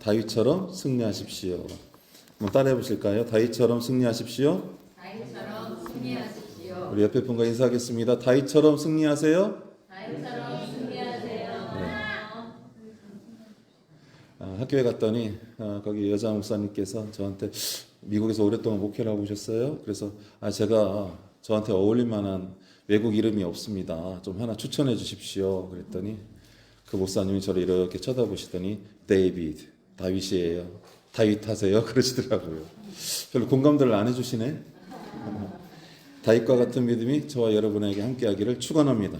다윗처럼 승리하십시오. 한번 따라해 보실까요? 다윗처럼 승리하십시오. 다윗처럼 승리하십시오. 우리 옆에 분과 인사하겠습니다. 다윗처럼 승리하세요. 다윗처럼 승리하세요. 학교에 갔더니 거기 여자 목사님께서 저한테 미국에서 오랫동안 목회를 하고 오셨어요. 그래서 제가 저한테 어울릴 만한 외국 이름이 없습니다. 좀 하나 추천해 주십시오. 그랬더니 그 목사님이 저를 이렇게 쳐다보시더니 다윗이에요. 다윗 하세요. 그러시더라고요. 별로 공감들을 안 해주시네. 다윗과 같은 믿음이 저와 여러분에게 함께하기를 축원합니다.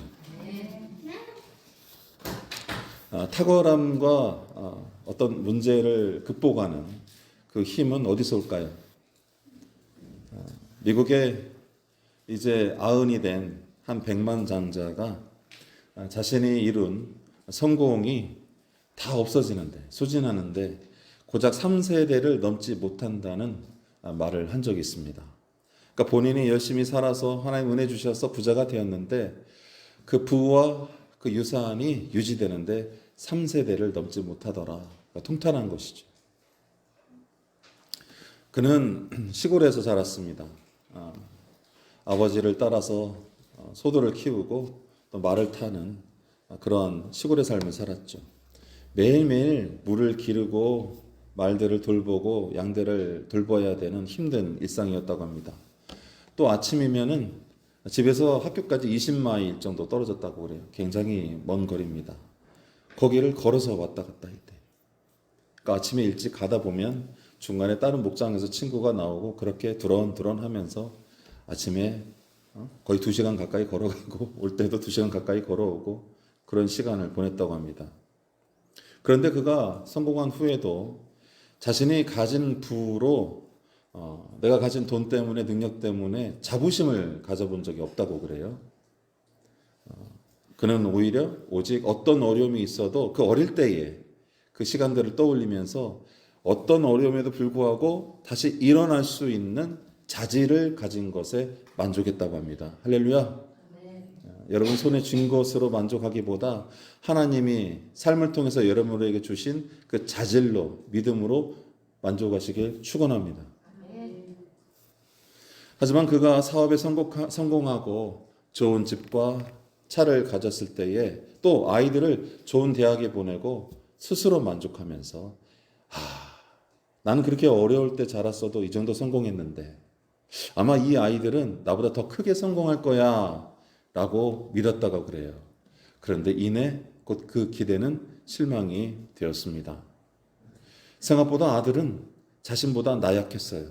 탁월함과 어떤 문제를 극복하는 그 힘은 어디서 올까요? 미국에 이제 아흔이 된 한 백만장자가 자신이 이룬 성공이 다 없어지는데, 소진하는데 고작 3세대를 넘지 못한다는 말을 한 적이 있습니다. 그러니까 본인이 열심히 살아서 하나님 은혜 주셔서 부자가 되었는데 그 부와 그 유산이 유지되는데 3세대를 넘지 못하더라. 그러니까 통탄한 것이죠. 그는 시골에서 자랐습니다. 아버지를 따라서 소들을 키우고 또 말을 타는 그런 시골의 삶을 살았죠. 매일매일 물을 기르고 말들을 돌보고 양들을 돌봐야 되는 힘든 일상이었다고 합니다. 또 아침이면은 집에서 학교까지 20마일 정도 떨어졌다고 그래요. 굉장히 먼 거리입니다. 거기를 걸어서 왔다 갔다 했대. 그러니까 아침에 일찍 가다 보면 중간에 다른 목장에서 친구가 나오고 그렇게 두런두런 하면서 아침에 거의 2시간 가까이 걸어가고 올 때도 2시간 가까이 걸어오고 그런 시간을 보냈다고 합니다. 그런데 그가 성공한 후에도 자신이 가진 부로 내가 가진 돈 때문에 능력 때문에 자부심을 가져본 적이 없다고 그래요. 그는 오히려 오직 어떤 어려움이 있어도 그 어릴 때의 그 시간들을 떠올리면서 어떤 어려움에도 불구하고 다시 일어날 수 있는 자질을 가진 것에 만족했다고 합니다. 할렐루야. 여러분 손에 쥔 것으로 만족하기보다 하나님이 삶을 통해서 여러분에게 주신 그 자질로 믿음으로 만족하시길 축원합니다. 하지만 그가 사업에 성공하고 좋은 집과 차를 가졌을 때에 또 아이들을 좋은 대학에 보내고 스스로 만족하면서 나는 그렇게 어려울 때 자랐어도 이 정도 성공했는데 아마 이 아이들은 나보다 더 크게 성공할 거야 라고 믿었다고 그래요. 그런데 이내 곧 그 기대는 실망이 되었습니다. 생각보다 아들은 자신보다 나약했어요.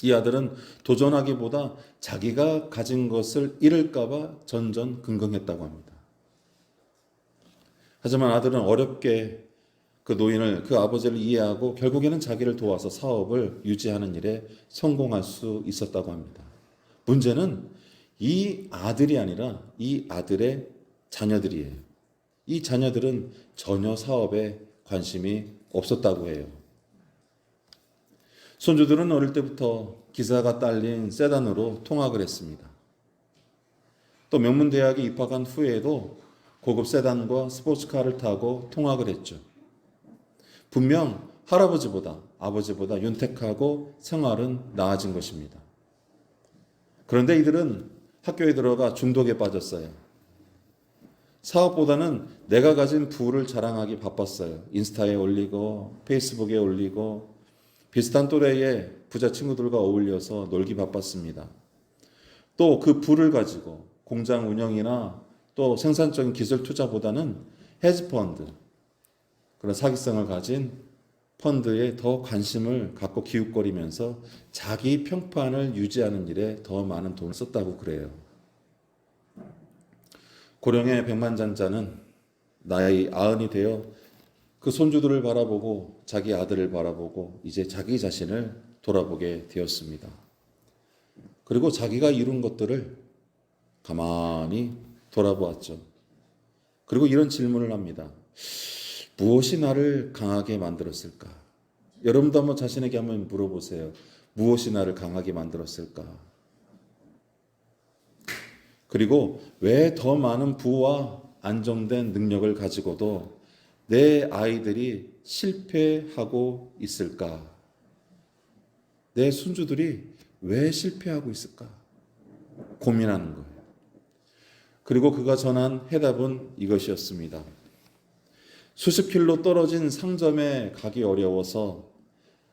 이 아들은 도전하기보다 자기가 가진 것을 잃을까봐 전전긍긍했다고 합니다. 하지만 아들은 어렵게 그 노인을, 그 아버지를 이해하고 결국에는 자기를 도와서 사업을 유지하는 일에 성공할 수 있었다고 합니다. 문제는 이 아들이 아니라 이 아들의 자녀들이에요. 이 자녀들은 전혀 사업에 관심이 없었다고 해요. 손주들은 어릴 때부터 기사가 딸린 세단으로 통학을 했습니다. 또 명문대학에 입학한 후에도 고급 세단과 스포츠카를 타고 통학을 했죠. 분명 할아버지보다 아버지보다 윤택하고 생활은 나아진 것입니다. 그런데 이들은 학교에 들어가 중독에 빠졌어요. 사업보다는 내가 가진 부를 자랑하기 바빴어요. 인스타에 올리고 페이스북에 올리고 비슷한 또래의 부자 친구들과 어울려서 놀기 바빴습니다. 또 그 부를 가지고 공장 운영이나 또 생산적인 기술 투자보다는 헤지펀드, 그런 사기성을 가진 펀드에 더 관심을 갖고 기웃거리면서 자기 평판을 유지하는 일에 더 많은 돈을 썼다고 그래요. 고령의 백만장자는 나이 90이 되어 그 손주들을 바라보고 자기 아들을 바라보고 이제 자기 자신을 돌아보게 되었습니다. 그리고 자기가 이룬 것들을 가만히 돌아보았죠. 그리고 이런 질문을 합니다. 무엇이 나를 강하게 만들었을까? 여러분도 한번 자신에게 한번 물어보세요. 무엇이 나를 강하게 만들었을까? 그리고 왜 더 많은 부와 안정된 능력을 가지고도 내 아이들이 실패하고 있을까? 내 손주들이 왜 실패하고 있을까? 고민하는 거예요. 그리고 그가 전한 해답은 이것이었습니다. 수십 킬로 떨어진 상점에 가기 어려워서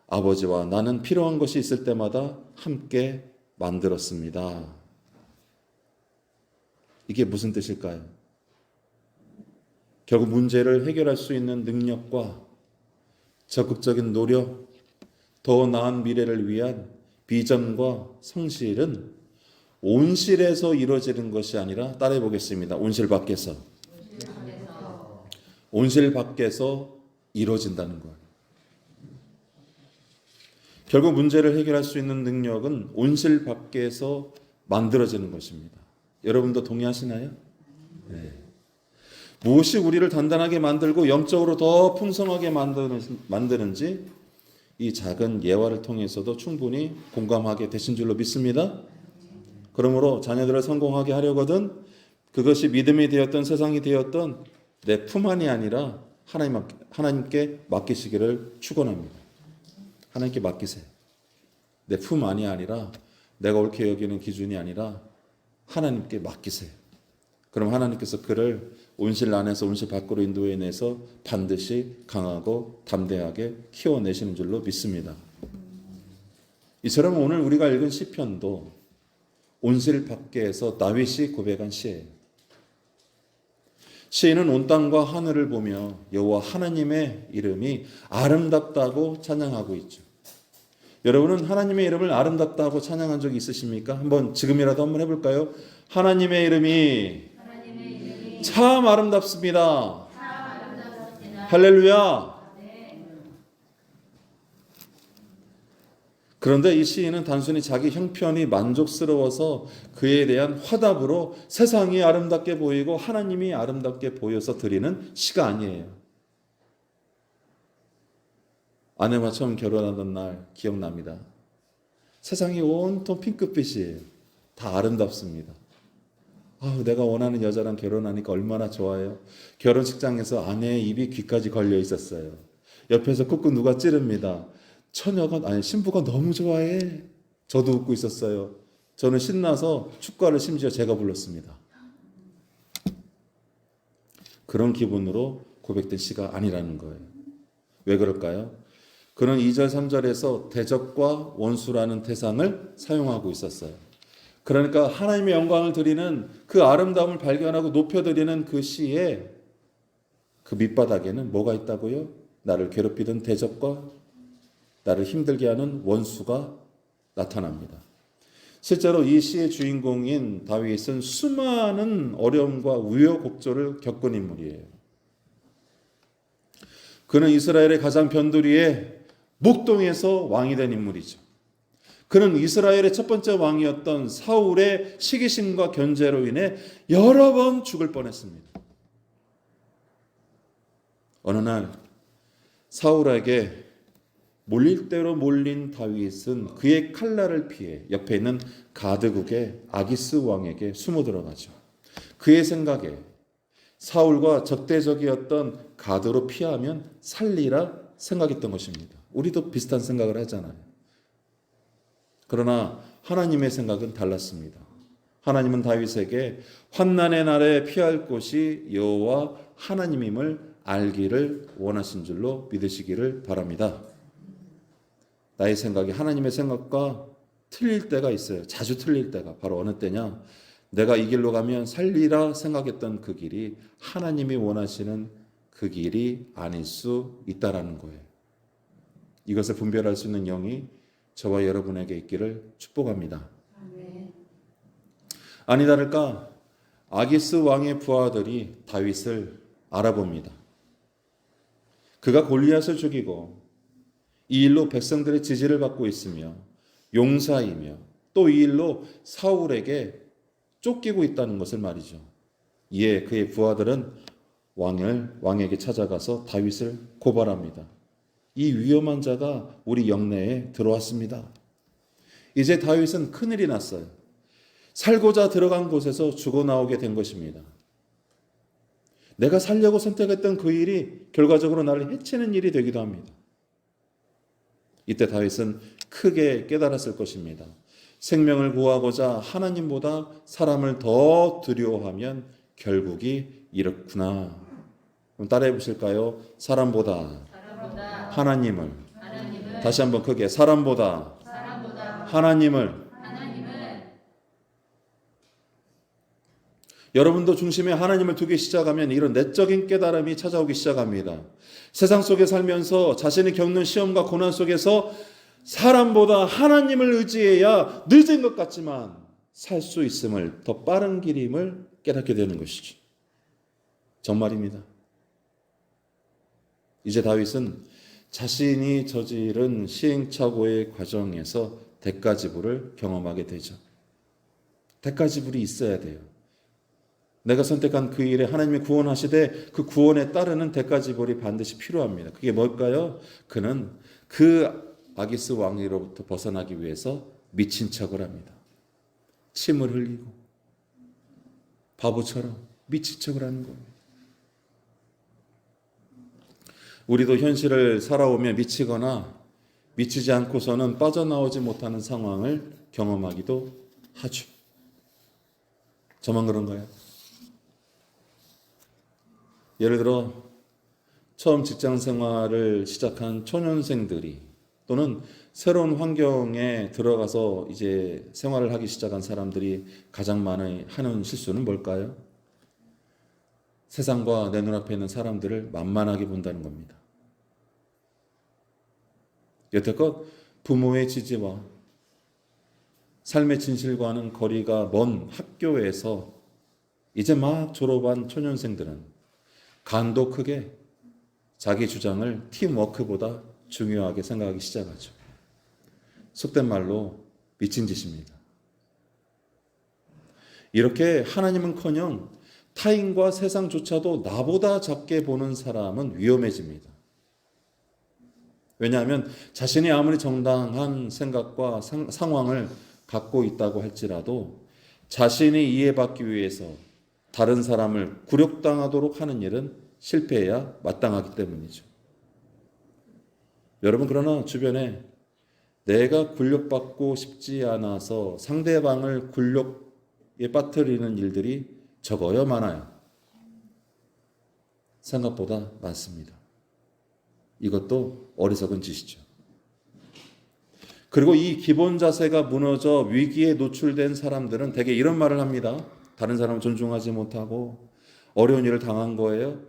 아버지와 나는 필요한 것이 있을 때마다 함께 만들었습니다. 이게 무슨 뜻일까요? 결국 문제를 해결할 수 있는 능력과 적극적인 노력, 더 나은 미래를 위한 비전과 성실은 온실에서 이루어지는 것이 아니라 따라해 보겠습니다. 온실 밖에서. 온실 밖에서 이루어진다는 거예요. 결국 문제를 해결할 수 있는 능력은 온실 밖에서 만들어지는 것입니다. 여러분도 동의하시나요? 네. 무엇이 우리를 단단하게 만들고 영적으로 더 풍성하게 만드는지 이 작은 예화를 통해서도 충분히 공감하게 되신 줄로 믿습니다. 그러므로 자녀들을 성공하게 하려거든 그것이 믿음이 되었던 세상이 되었던 내 품 안이 아니라 하나님께 맡기시기를 축원합니다. 하나님께 맡기세요. 내 품 안이 아니라 내가 옳게 여기는 기준이 아니라 하나님께 맡기세요. 그럼 하나님께서 그를 온실 안에서 온실 밖으로 인도해내서 반드시 강하고 담대하게 키워내시는 줄로 믿습니다. 이처럼 오늘 우리가 읽은 시편도 온실 밖에서 다윗이 고백한 시예요. 시인은 온 땅과 하늘을 보며 여호와 하나님의 이름이 아름답다고 찬양하고 있죠. 여러분은 하나님의 이름을 아름답다고 찬양한 적이 있으십니까? 지금이라도 한번 해볼까요? 하나님의 이름이 참 아름답습니다. 할렐루야. 그런데 이 시인은 단순히 자기 형편이 만족스러워서 그에 대한 화답으로 세상이 아름답게 보이고 하나님이 아름답게 보여서 드리는 시가 아니에요. 아내와 처음 결혼하던 날 기억납니다. 세상이 온통 핑크빛이에요. 다 아름답습니다. 내가 원하는 여자랑 결혼하니까 얼마나 좋아요. 결혼식장에서 아내의 입이 귀까지 걸려 있었어요. 옆에서 꾹꾹 누가 찌릅니다. 신부가 너무 좋아해. 저도 웃고 있었어요. 저는 신나서 축가를 심지어 제가 불렀습니다. 그런 기분으로 고백된 시가 아니라는 거예요. 왜 그럴까요? 그는 2절 3절에서 대적과 원수라는 대상을 사용하고 있었어요. 그러니까 하나님의 영광을 드리는 그 아름다움을 발견하고 높여드리는 그 시에 그 밑바닥에는 뭐가 있다고요? 나를 괴롭히던 대적과 나를 힘들게 하는 원수가 나타납니다. 실제로 이 시의 주인공인 다윗은 수많은 어려움과 우여곡절을 겪은 인물이에요. 그는 이스라엘의 가장 변두리에 목동에서 왕이 된 인물이죠. 그는 이스라엘의 첫 번째 왕이었던 사울의 시기심과 견제로 인해 여러 번 죽을 뻔했습니다. 어느 날 사울에게 몰릴 대로 몰린 다윗은 그의 칼날을 피해 옆에 있는 가드국의 아기스 왕에게 숨어 들어가죠. 그의 생각에 사울과 적대적이었던 가드로 피하면 살리라 생각했던 것입니다. 우리도 비슷한 생각을 하잖아요. 그러나 하나님의 생각은 달랐습니다. 하나님은 다윗에게 환난의 날에 피할 곳이 여호와 하나님임을 알기를 원하신 줄로 믿으시기를 바랍니다. 나의 생각이 하나님의 생각과 틀릴 때가 있어요. 자주 틀릴 때가. 바로 어느 때냐? 내가 이 길로 가면 살리라 생각했던 그 길이 하나님이 원하시는 그 길이 아닐 수 있다라는 거예요. 이것을 분별할 수 있는 영이 저와 여러분에게 있기를 축복합니다. 아니 다를까 아기스 왕의 부하들이 다윗을 알아봅니다. 그가 골리앗을 죽이고 이 일로 백성들의 지지를 받고 있으며 용사이며 또 이 일로 사울에게 쫓기고 있다는 것을 말이죠. 이에 그의 부하들은 왕에게 찾아가서 다윗을 고발합니다. 이 위험한 자가 우리 영내에 들어왔습니다. 이제 다윗은 큰일이 났어요. 살고자 들어간 곳에서 죽어 나오게 된 것입니다. 내가 살려고 선택했던 그 일이 결과적으로 나를 해치는 일이 되기도 합니다. 이때 다윗은 크게 깨달았을 것입니다. 생명을 구하고자 하나님보다 사람을 더 두려워하면 결국이 이렇구나. 그럼 따라해 보실까요? 사람보다 하나님을. 다시 한번 크게. 사람보다 하나님을. 여러분도 중심에 하나님을 두기 시작하면 이런 내적인 깨달음이 찾아오기 시작합니다. 세상 속에 살면서 자신이 겪는 시험과 고난 속에서 사람보다 하나님을 의지해야 늦은 것 같지만 살 수 있음을, 더 빠른 길임을 깨닫게 되는 것이죠. 정말입니다. 이제 다윗은 자신이 저지른 시행착오의 과정에서 대가지불을 경험하게 되죠. 대가지불이 있어야 돼요. 내가 선택한 그 일에 하나님이 구원하시되 그 구원에 따르는 대가지불이 반드시 필요합니다. 그게 뭘까요? 그는 그 아기스 왕위로부터 벗어나기 위해서 미친 척을 합니다. 침을 흘리고 바보처럼 미친 척을 하는 겁니다. 우리도 현실을 살아오며 미치거나 미치지 않고서는 빠져나오지 못하는 상황을 경험하기도 하죠. 저만 그런가요? 예를 들어 처음 직장 생활을 시작한 초년생들이 또는 새로운 환경에 들어가서 이제 생활을 하기 시작한 사람들이 가장 많이 하는 실수는 뭘까요? 세상과 내 눈앞에 있는 사람들을 만만하게 본다는 겁니다. 여태껏 부모의 지지와 삶의 진실과는 거리가 먼 학교에서 이제 막 졸업한 초년생들은 간도 크게 자기 주장을 팀워크보다 중요하게 생각하기 시작하죠. 속된 말로 미친 짓입니다. 이렇게 하나님은커녕 타인과 세상조차도 나보다 작게 보는 사람은 위험해집니다. 왜냐하면 자신이 아무리 정당한 생각과 상황을 갖고 있다고 할지라도 자신이 이해받기 위해서 다른 사람을 굴욕당하도록 하는 일은 실패해야 마땅하기 때문이죠. 여러분, 그러나 주변에 내가 굴욕받고 싶지 않아서 상대방을 굴욕에 빠뜨리는 일들이 적어요, 많아요? 생각보다 많습니다. 이것도 어리석은 짓이죠. 그리고 이 기본 자세가 무너져 위기에 노출된 사람들은 대개 이런 말을 합니다. 다른 사람을 존중하지 못하고 어려운 일을 당한 거예요.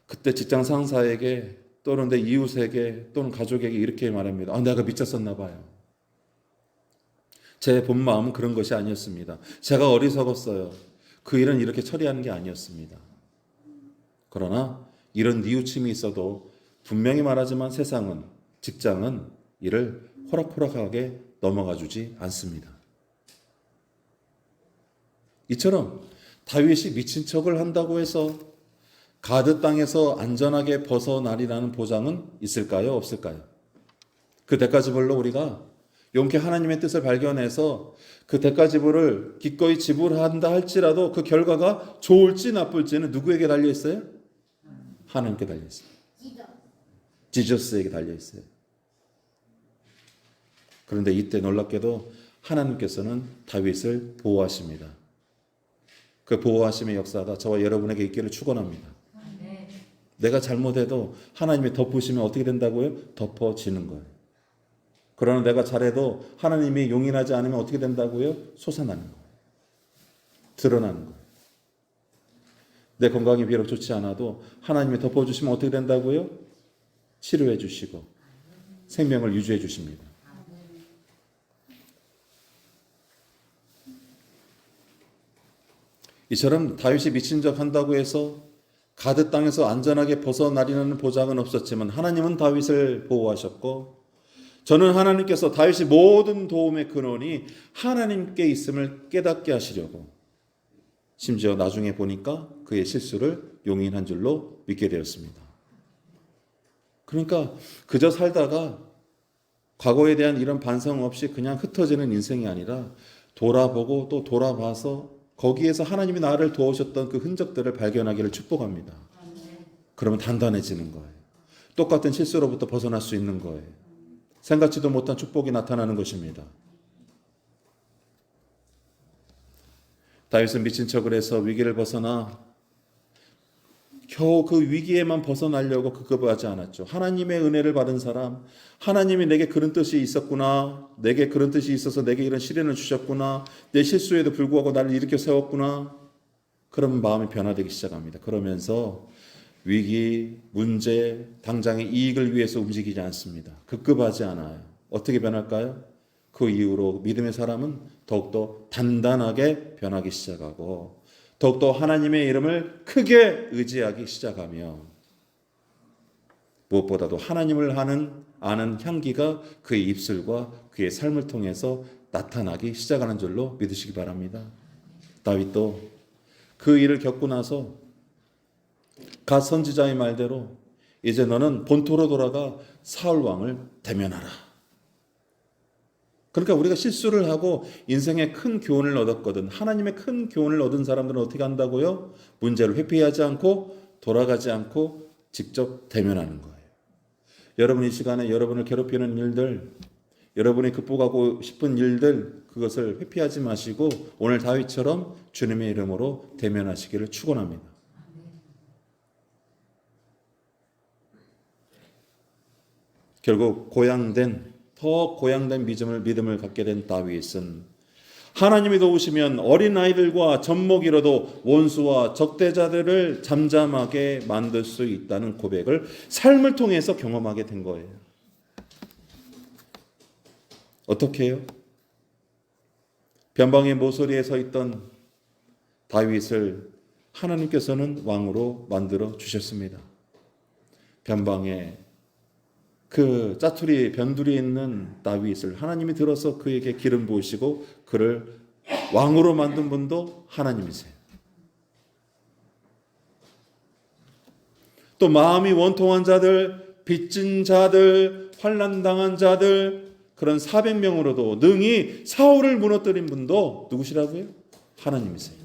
그때 직장 상사에게 또는 내 이웃에게 또는 가족에게 이렇게 말합니다. 내가 미쳤었나 봐요. 제 본 마음은 그런 것이 아니었습니다. 제가 어리석었어요. 그 일은 이렇게 처리하는 게 아니었습니다. 그러나 이런 뉘우침이 있어도 분명히 말하지만 세상은, 직장은 이를 호락호락하게 넘어가 주지 않습니다. 이처럼 다윗이 미친 척을 한다고 해서 가드 땅에서 안전하게 벗어나리라는 보장은 있을까요? 없을까요? 그 대가지불로 우리가 용케 하나님의 뜻을 발견해서 그 대가지불을 기꺼이 지불한다 할지라도 그 결과가 좋을지 나쁠지는 누구에게 달려있어요? 하나님께 달려있어요. 지저스에게 달려있어요. 그런데 이때 놀랍게도 하나님께서는 다윗을 보호하십니다. 그 보호하심의 역사가 저와 여러분에게 있기를 축원합니다. 내가 잘못해도 하나님이 덮으시면 어떻게 된다고요? 덮어지는 거예요. 그러나 내가 잘해도 하나님이 용인하지 않으면 어떻게 된다고요? 솟아나는 거예요. 드러나는 거예요. 내 건강이 비록 좋지 않아도 하나님이 덮어주시면 어떻게 된다고요? 치료해 주시고 생명을 유지해 주십니다. 이처럼 다윗이 미친 척 한다고 해서 가드 땅에서 안전하게 벗어나리라는 보장은 없었지만 하나님은 다윗을 보호하셨고 저는 하나님께서 다윗이 모든 도움의 근원이 하나님께 있음을 깨닫게 하시려고 심지어 나중에 보니까 그의 실수를 용인한 줄로 믿게 되었습니다. 그러니까 그저 살다가 과거에 대한 이런 반성 없이 그냥 흩어지는 인생이 아니라 돌아보고 또 돌아봐서 거기에서 하나님이 나를 도우셨던 그 흔적들을 발견하기를 축복합니다. 그러면 단단해지는 거예요. 똑같은 실수로부터 벗어날 수 있는 거예요. 생각지도 못한 축복이 나타나는 것입니다. 다윗은 미친 척을 해서 위기를 벗어나 겨우 그 위기에만 벗어나려고 급급하지 않았죠. 하나님의 은혜를 받은 사람, 하나님이 내게 그런 뜻이 있었구나, 내게 그런 뜻이 있어서 내게 이런 시련을 주셨구나, 내 실수에도 불구하고 나를 일으켜 세웠구나, 그러면 마음이 변화되기 시작합니다. 그러면서 위기, 문제, 당장의 이익을 위해서 움직이지 않습니다. 급급하지 않아요. 어떻게 변할까요? 그 이후로 믿음의 사람은 더욱더 단단하게 변하기 시작하고 더욱더 하나님의 이름을 크게 의지하기 시작하며 무엇보다도 하나님을 아는 향기가 그의 입술과 그의 삶을 통해서 나타나기 시작하는 줄로 믿으시기 바랍니다. 다윗도 그 일을 겪고 나서 갓 선지자의 말대로 이제 너는 본토로 돌아가 사울 왕을 대면하라. 그러니까 우리가 실수를 하고 인생의 큰 교훈을 얻었거든. 하나님의 큰 교훈을 얻은 사람들은 어떻게 한다고요? 문제를 회피하지 않고 돌아가지 않고 직접 대면하는 거예요. 여러분 이 시간에 여러분을 괴롭히는 일들, 여러분이 극복하고 싶은 일들, 그것을 회피하지 마시고 오늘 다윗처럼 주님의 이름으로 대면하시기를 축원합니다. 결국 더 고양된 믿음을 갖게 된 다윗은 하나님이 도우시면 어린아이들과 젖먹이로도 원수와 적대자들을 잠잠하게 만들 수 있다는 고백을 삶을 통해서 경험하게 된 거예요. 어떻게 해요? 변방의 모서리에 서 있던 다윗을 하나님께서는 왕으로 만들어 주셨습니다. 변방에 그 짜투리 변두리에 있는 다윗을 하나님이 들어서 그에게 기름 부으시고 그를 왕으로 만든 분도 하나님이세요. 또 마음이 원통한 자들, 빚진 자들, 환난당한 자들, 그런 400명으로도 능히 사울을 무너뜨린 분도 누구시라고요? 하나님이세요.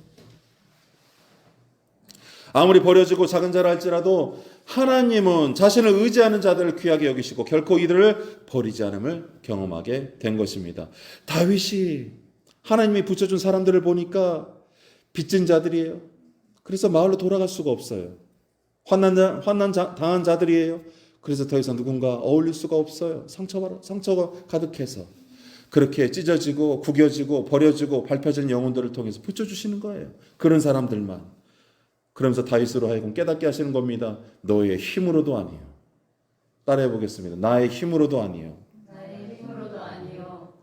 아무리 버려지고 작은 자라 할지라도 하나님은 자신을 의지하는 자들을 귀하게 여기시고 결코 이들을 버리지 않음을 경험하게 된 것입니다. 다윗이 하나님이 붙여준 사람들을 보니까 빚진 자들이에요. 그래서 마을로 돌아갈 수가 없어요. 환난 당한 자들이에요. 그래서 더 이상 누군가 어울릴 수가 없어요. 상처가 가득해서 그렇게 찢어지고 구겨지고 버려지고 밟혀진 영혼들을 통해서 붙여주시는 거예요. 그런 사람들만. 그러면서 다윗으로 하여금 깨닫게 하시는 겁니다. 너의 힘으로도 아니요. 따라해 보겠습니다. 나의 힘으로도 아니요.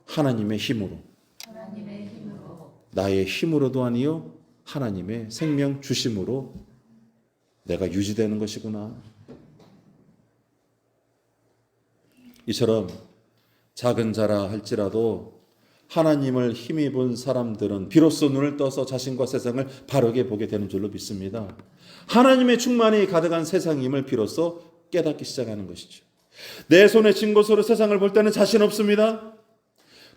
하나님의 힘으로. 나의 힘으로도 아니요. 하나님의 생명 주심으로 내가 유지되는 것이구나. 이처럼 작은 자라 할지라도 하나님을 힘입은 사람들은 비로소 눈을 떠서 자신과 세상을 바르게 보게 되는 줄로 믿습니다. 하나님의 충만이 가득한 세상임을 비로소 깨닫기 시작하는 것이죠. 내 손에 쥔 것으로 세상을 볼 때는 자신 없습니다.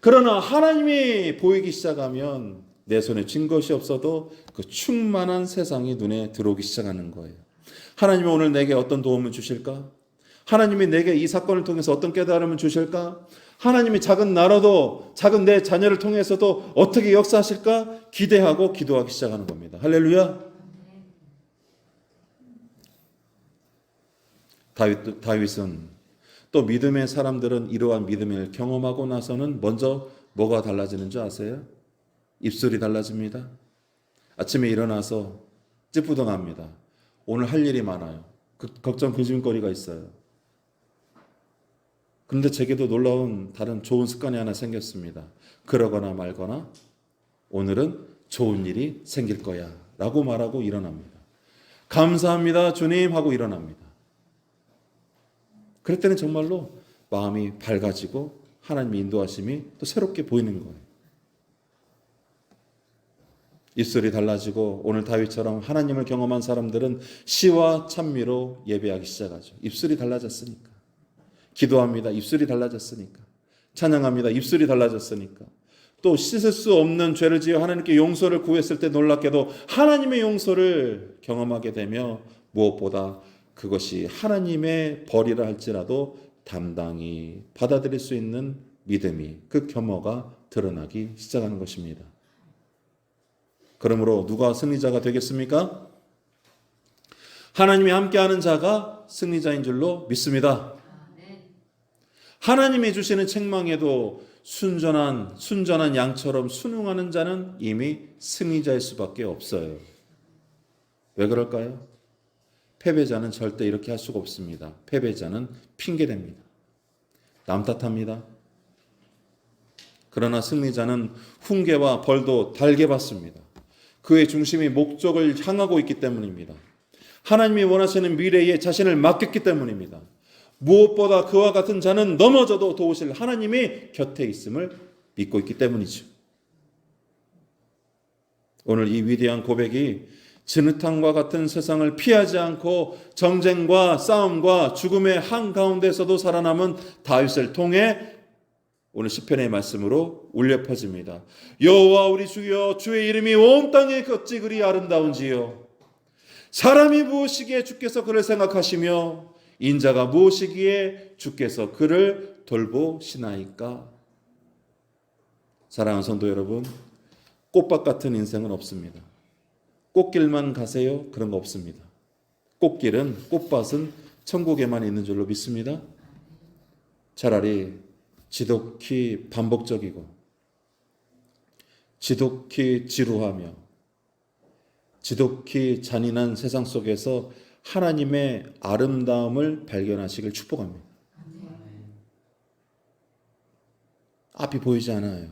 그러나 하나님이 보이기 시작하면 내 손에 쥔 것이 없어도 그 충만한 세상이 눈에 들어오기 시작하는 거예요. 하나님이 오늘 내게 어떤 도움을 주실까? 하나님이 내게 이 사건을 통해서 어떤 깨달음을 주실까? 하나님이 작은 나라도 작은 내 자녀를 통해서도 어떻게 역사하실까 기대하고 기도하기 시작하는 겁니다. 할렐루야. 다윗은 또 믿음의 사람들은 이러한 믿음을 경험하고 나서는 먼저 뭐가 달라지는 줄 아세요? 입술이 달라집니다. 아침에 일어나서 찌뿌둥합니다. 오늘 할 일이 많아요. 걱정 근심거리가 있어요. 그런데 제게도 놀라운 다른 좋은 습관이 하나 생겼습니다. 그러거나 말거나 오늘은 좋은 일이 생길 거야 라고 말하고 일어납니다. 감사합니다 주님 하고 일어납니다. 그럴 때는 정말로 마음이 밝아지고 하나님의 인도하심이 또 새롭게 보이는 거예요. 입술이 달라지고 오늘 다윗처럼 하나님을 경험한 사람들은 시와 찬미로 예배하기 시작하죠. 입술이 달라졌으니까. 기도합니다. 입술이 달라졌으니까. 찬양합니다. 입술이 달라졌으니까. 또 씻을 수 없는 죄를 지어 하나님께 용서를 구했을 때 놀랍게도 하나님의 용서를 경험하게 되며 무엇보다 그것이 하나님의 벌이라 할지라도 담당히 받아들일 수 있는 믿음이, 그 겸허가 드러나기 시작하는 것입니다. 그러므로 누가 승리자가 되겠습니까? 하나님이 함께하는 자가 승리자인 줄로 믿습니다. 하나님이 주시는 책망에도 순전한 양처럼 순응하는 자는 이미 승리자일 수밖에 없어요. 왜 그럴까요? 패배자는 절대 이렇게 할 수가 없습니다. 패배자는 핑계댑니다. 남 탓합니다. 그러나 승리자는 훈계와 벌도 달게 받습니다. 그의 중심이 목적을 향하고 있기 때문입니다. 하나님이 원하시는 미래에 자신을 맡겼기 때문입니다. 무엇보다 그와 같은 자는 넘어져도 도우실 하나님이 곁에 있음을 믿고 있기 때문이죠. 오늘 이 위대한 고백이 진흙탕과 같은 세상을 피하지 않고 정쟁과 싸움과 죽음의 한가운데서도 살아남은 다윗을 통해 오늘 시편의 말씀으로 울려 퍼집니다. 여호와 우리 주여, 주의 이름이 온 땅에 어찌 그리 아름다운지요. 사람이 무엇이기에 주께서 그를 생각하시며 인자가 무엇이기에 주께서 그를 돌보시나이까. 사랑하는 성도 여러분, 꽃밭 같은 인생은 없습니다. 꽃길만 가세요? 그런 거 없습니다. 꽃밭은 천국에만 있는 줄로 믿습니다. 차라리 지독히 반복적이고 지독히 지루하며 지독히 잔인한 세상 속에서 하나님의 아름다움을 발견하시길 축복합니다. 앞이 보이지 않아요.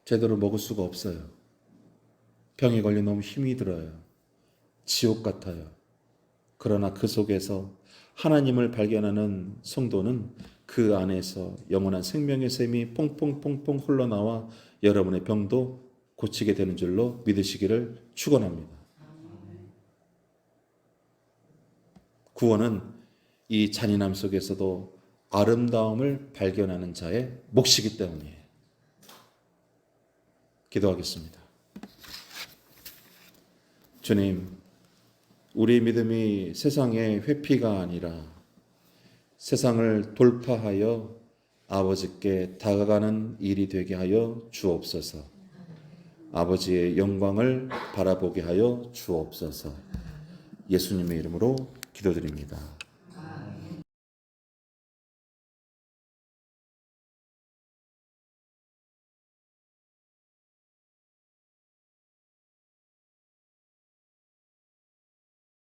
제대로 먹을 수가 없어요. 병에 걸려 너무 힘이 들어요. 지옥 같아요. 그러나 그 속에서 하나님을 발견하는 성도는 그 안에서 영원한 생명의 샘이 퐁퐁퐁퐁 흘러나와 여러분의 병도 고치게 되는 줄로 믿으시기를 축원합니다. 구원은 이 잔인함 속에서도 아름다움을 발견하는 자의 몫이기 때문이에요. 기도하겠습니다. 주님, 우리 믿음이 세상의 회피가 아니라 세상을 돌파하여 아버지께 다가가는 일이 되게 하여 주옵소서. 아버지의 영광을 바라보게 하여 주옵소서. 예수님의 이름으로 기도드립니다.